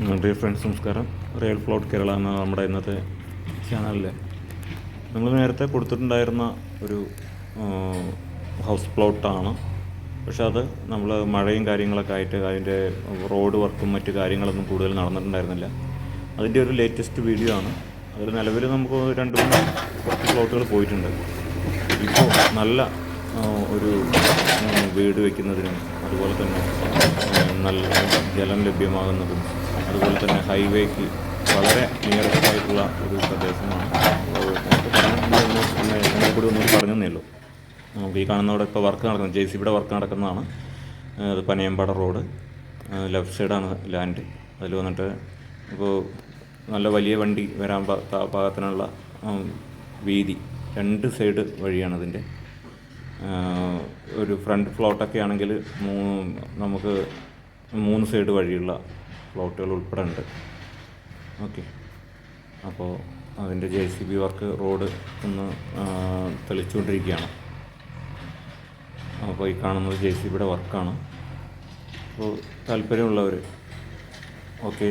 Dear friends, നമസ്കാരം. Real plot Kerala എന്ന നമ്മുടെ ഇന്നത്തെ ചാനലിൽ നമ്മൾ നേരത്തെ കൊടുത്തിട്ടുണ്ടായിരുന്ന ഒരു ഹൗസ് പ്ലോട്ടാണ്. പക്ഷെ അത് നമ്മൾ മഴയും കാര്യങ്ങളൊക്കെ ആയിട്ട് അതിൻ്റെ റോഡ് വർക്കും മറ്റു കാര്യങ്ങളൊന്നും കൂടുതൽ നടന്നിട്ടുണ്ടായിരുന്നില്ല. അതിൻ്റെ ഒരു ലേറ്റസ്റ്റ് വീഡിയോ ആണ്. അതിൽ നിലവിൽ നമുക്ക് 2-3 കുറച്ച് പ്ലോട്ടുകൾ പോയിട്ടുണ്ട്. ഇപ്പോൾ നല്ല ഒരു വീട് വയ്ക്കുന്നതിനും അതുപോലെ തന്നെ നല്ല ജലം ലഭ്യമാകുന്നതും അതുപോലെ തന്നെ ഹൈവേക്ക് വളരെ നിയറസ്റ്റ് ആയിട്ടുള്ള ഒരു പ്രദേശമാണ്. ഒന്നും കൂടി പറഞ്ഞു തന്നേയുള്ളൂ. നമുക്ക് ഈ കാണുന്നവിടെ ഇപ്പോൾ വർക്ക് നടക്കുന്നത് JCBയുടെ വർക്ക് നടക്കുന്നതാണ്. അത് പനയമ്പാട റോഡ്, ലെഫ്റ്റ് സൈഡാണ് ലാൻഡ്. അതിൽ വന്നിട്ട് ഇപ്പോൾ നല്ല വലിയ വണ്ടി വരാൻ പാകത്തിനുള്ള വീതി 2 സൈഡ് വഴിയാണ് അതിൻ്റെ. ഒരു ഫ്രണ്ട് പ്ലോട്ടൊക്കെ ആണെങ്കിൽ നമുക്ക് 3 സൈഡ് വഴിയുള്ള പ്ലോട്ടുകൾ ഉൾപ്പെടെ ഉണ്ട്. ഓക്കെ, അപ്പോൾ അതിൻ്റെ JCB വർക്ക് റോഡ് ഒന്ന് തെളിച്ചുകൊണ്ടിരിക്കുകയാണ്. അപ്പോൾ ഈ കാണുന്നത് JCBയുടെ വർക്കാണ്. അപ്പോൾ താല്പര്യമുള്ളവർ ഓക്കെ.